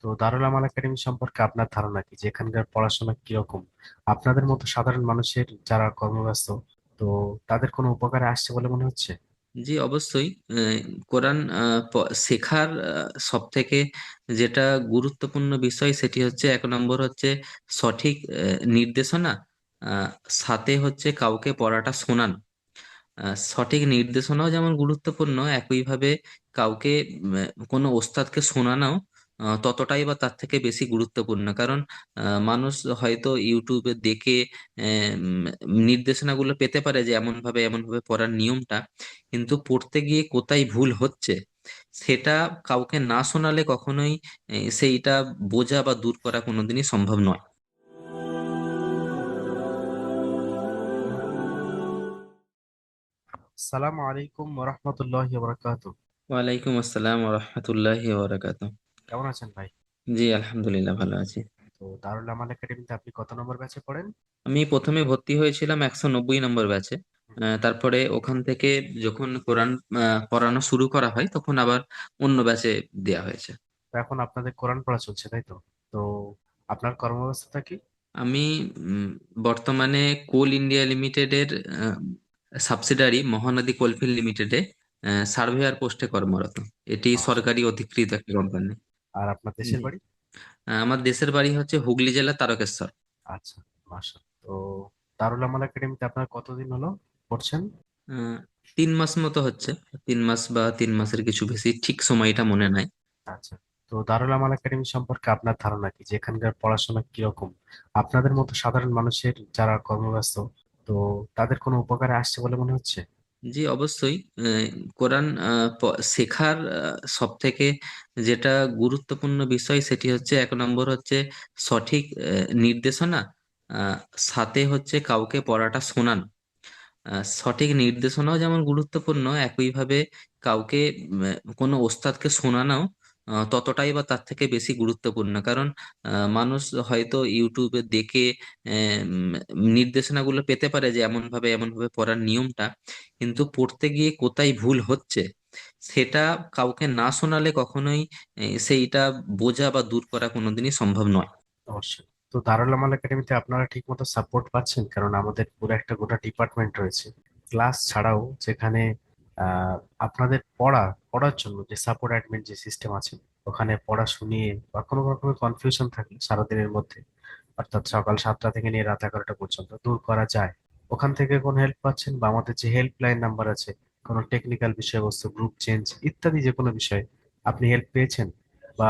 তো দারুল আমাল একাডেমি সম্পর্কে আপনার ধারণা কি, যে এখানকার পড়াশোনা কিরকম? আপনাদের মতো সাধারণ মানুষের যারা কর্মব্যস্ত, তো তাদের কোনো উপকারে আসছে বলে মনে হচ্ছে? জি, অবশ্যই। কোরআন শেখার সব থেকে যেটা গুরুত্বপূর্ণ বিষয় সেটি হচ্ছে, এক নম্বর হচ্ছে সঠিক নির্দেশনা। আহ, সাথে হচ্ছে কাউকে পড়াটা শোনানো। সঠিক নির্দেশনাও যেমন গুরুত্বপূর্ণ, একইভাবে কাউকে কোনো ওস্তাদকে শোনানো ততটাই বা তার থেকে বেশি গুরুত্বপূর্ণ। কারণ মানুষ হয়তো ইউটিউবে দেখে নির্দেশনাগুলো পেতে পারে যে এমন ভাবে এমন ভাবে পড়ার নিয়মটা, কিন্তু পড়তে গিয়ে কোথায় ভুল হচ্ছে সেটা কাউকে না শোনালে কখনোই সেইটা বোঝা বা দূর করা কোনোদিনই সম্ভব নয়। সালাম আলাইকুম রহমতুল্লাহি বারাকাতু। ওয়ালাইকুম আসসালাম রহমতুল্লাহি ওবরাকাতুহ। কেমন আছেন ভাই? জি, আলহামদুলিল্লাহ, ভালো আছি। তো দারুল আমাল একাডেমিতে আপনি কত নম্বর ব্যাচে পড়েন? আমি প্রথমে ভর্তি হয়েছিলাম 190 নম্বর ব্যাচে। তারপরে ওখান থেকে যখন কোরআন পড়ানো শুরু করা হয় তখন আবার অন্য ব্যাচে দেয়া হয়েছে। তো এখন আপনাদের কোরআন পড়া চলছে, তাই তো? তো আপনার কর্মব্যস্ততা কি? আমি উম, বর্তমানে কোল ইন্ডিয়া লিমিটেডের সাবসিডারি মহানদী কোলফিল্ড লিমিটেডে সার্ভেয়ার পোস্টে কর্মরত। এটি মাশা। সরকারি অধিকৃত একটা কোম্পানি। আর আপনার দেশের জি। বাড়ি? আমার দেশের বাড়ি হচ্ছে হুগলি জেলা তারকেশ্বর। আচ্ছা। মাশা। তো দারুল আমাল একাডেমিতে আপনার কতদিন হলো পড়ছেন? আহ, 3 মাস মতো হচ্ছে। 3 মাস বা 3 মাসের কিছু বেশি, ঠিক সময়টা মনে নাই। আচ্ছা। তো দারুল আমাল একাডেমি সম্পর্কে আপনার ধারণা কি, যে এখানকার পড়াশোনা কিরকম? আপনাদের মতো সাধারণ মানুষের যারা কর্মব্যস্ত, তো তাদের কোনো উপকারে আসছে বলে মনে হচ্ছে? জি, অবশ্যই। কোরআন শেখার সব থেকে যেটা গুরুত্বপূর্ণ বিষয় সেটি হচ্ছে, এক নম্বর হচ্ছে সঠিক নির্দেশনা। আহ, সাথে হচ্ছে কাউকে পড়াটা শোনানো। সঠিক নির্দেশনাও যেমন গুরুত্বপূর্ণ, একইভাবে কাউকে কোনো ওস্তাদকে শোনানো ততটাই বা তার থেকে বেশি গুরুত্বপূর্ণ। কারণ মানুষ হয়তো ইউটিউবে দেখে নির্দেশনাগুলো পেতে পারে যে এমন ভাবে এমন ভাবে পড়ার নিয়মটা, কিন্তু পড়তে গিয়ে কোথায় ভুল হচ্ছে সেটা কাউকে না শোনালে কখনোই সেইটা বোঝা বা দূর করা কোনোদিনই সম্ভব নয়। অবশ্যই। তো দারুল আমাল একাডেমিতে আপনারা ঠিক মতো সাপোর্ট পাচ্ছেন? কারণ আমাদের পুরো একটা গোটা ডিপার্টমেন্ট রয়েছে, ক্লাস ছাড়াও, যেখানে আহ, আপনাদের পড়ার জন্য যে সাপোর্ট অ্যাডমিন যে সিস্টেম আছে, ওখানে পড়া শুনিয়ে বা কোনো রকমের কনফিউশন থাকলে সারাদিনের মধ্যে, অর্থাৎ সকাল 7টা থেকে নিয়ে রাত 11টা পর্যন্ত দূর করা যায়। ওখান থেকে কোনো হেল্প পাচ্ছেন? বা আমাদের যে হেল্পলাইন নাম্বার আছে, কোনো টেকনিক্যাল বিষয়বস্তু, গ্রুপ চেঞ্জ ইত্যাদি যে কোনো বিষয়ে আপনি হেল্প পেয়েছেন? বা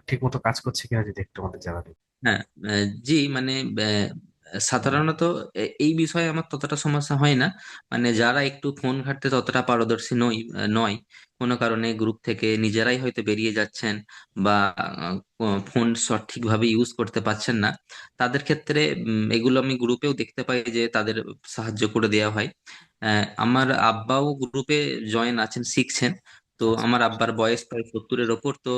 ঠিক মতো কাজ করছে কিনা যদি একটু আমাদের জানাবেন। হ্যাঁ। জি, মানে সাধারণত এই বিষয়ে আমার ততটা সমস্যা হয় না। মানে যারা একটু ফোন ঘাঁটতে ততটা পারদর্শী নয়, কোনো কারণে গ্রুপ থেকে নিজেরাই হয়তো বেরিয়ে যাচ্ছেন বা ফোন সঠিকভাবে ইউজ করতে পারছেন না, তাদের ক্ষেত্রে এগুলো আমি গ্রুপেও দেখতে পাই যে তাদের সাহায্য করে দেওয়া হয়। আমার আব্বাও গ্রুপে জয়েন আছেন, শিখছেন। তো আচ্ছা। আমার আব্বার বয়স প্রায় 70-এর ওপর। তো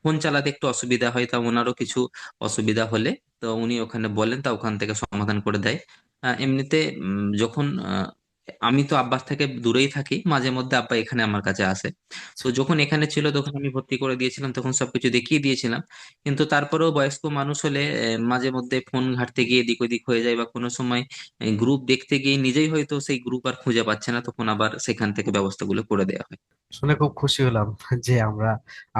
ফোন চালাতে একটু অসুবিধা হয়, তা ওনারও কিছু অসুবিধা হলে তো উনি ওখানে বলেন, তা ওখান থেকে সমাধান করে দেয়। এমনিতে যখন আমি তো আব্বার থেকে দূরেই থাকি, মাঝে মধ্যে আব্বা এখানে আমার কাছে আসে। তো আচ্ছা। যখন এখানে ছিল তখন আমি ভর্তি করে দিয়েছিলাম, তখন সবকিছু দেখিয়ে দিয়েছিলাম। কিন্তু তারপরেও বয়স্ক মানুষ হলে মাঝে মধ্যে ফোন ঘাঁটতে গিয়ে এদিক ওদিক হয়ে যায়, বা কোনো সময় গ্রুপ দেখতে গিয়ে নিজেই হয়তো সেই গ্রুপ আর খুঁজে পাচ্ছে না, তখন আবার সেখান থেকে ব্যবস্থাগুলো করে দেওয়া হয়। শুনে খুব খুশি হলাম যে আমরা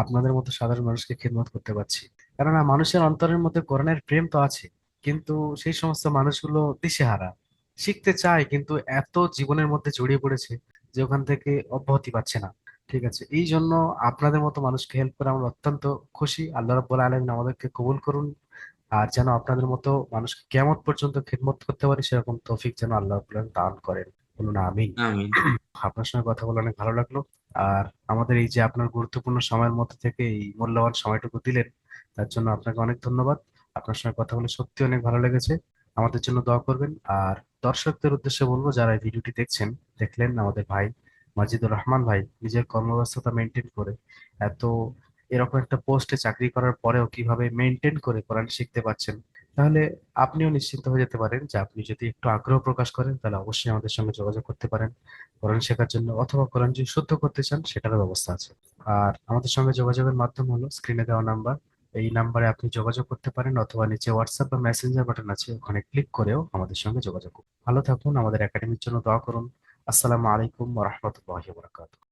আপনাদের মতো সাধারণ মানুষকে খেদমত করতে পারছি। কেননা মানুষের অন্তরের মধ্যে কোরআনের প্রেম তো আছে, কিন্তু সেই সমস্ত মানুষগুলো দিশেহারা, শিখতে চায় কিন্তু এত জীবনের মধ্যে জড়িয়ে পড়েছে যে ওখান থেকে অব্যাহতি পাচ্ছে না। ঠিক আছে, এই জন্য আপনাদের মতো মানুষকে হেল্প করে আমরা অত্যন্ত খুশি। আল্লাহ রাব্বুল আলামিন আমাদেরকে কবুল করুন। আর যেন আপনাদের মতো মানুষকে কিয়ামত পর্যন্ত খেদমত করতে পারি, সেরকম তৌফিক যেন আল্লাহ রাব্বুল আলামিন দান করেন। বলুন আমিন। আমি আপনার সঙ্গে কথা বলে অনেক ভালো লাগলো। আর আমাদের এই যে আপনার গুরুত্বপূর্ণ সময়ের মধ্যে থেকে এই মূল্যবান সময়টুকু দিলেন, তার জন্য আপনাকে অনেক ধন্যবাদ। আপনার সঙ্গে কথা বলে সত্যি অনেক ভালো লেগেছে। আমাদের জন্য দোয়া করবেন। আর দর্শকদের উদ্দেশ্যে বলবো, যারা এই ভিডিওটি দেখছেন, দেখলেন আমাদের ভাই মাজিদুর রহমান ভাই নিজের কর্মব্যস্ততা মেনটেন করে এত এরকম একটা পোস্টে চাকরি করার পরেও কিভাবে মেনটেন করে কোরআন শিখতে পাচ্ছেন, তাহলে আপনিও নিশ্চিন্ত হয়ে যেতে পারেন যে আপনি যদি একটু আগ্রহ প্রকাশ করেন তাহলে অবশ্যই আমাদের সঙ্গে যোগাযোগ করতে পারেন কোরআন শেখার জন্য, অথবা কোরআন যদি শুদ্ধ করতে চান সেটারও ব্যবস্থা আছে। আর আমাদের সঙ্গে যোগাযোগের মাধ্যম হলো স্ক্রিনে দেওয়া নাম্বার। এই নাম্বারে আপনি যোগাযোগ করতে পারেন, অথবা নিচে হোয়াটসঅ্যাপ বা মেসেঞ্জার বাটন আছে, ওখানে ক্লিক করেও আমাদের সঙ্গে যোগাযোগ করুন। ভালো থাকুন, আমাদের একাডেমির জন্য দোয়া করুন। আসসালামু আলাইকুম ওয়া রাহমাতুল্লাহি ওয়া বারাকাতুহু।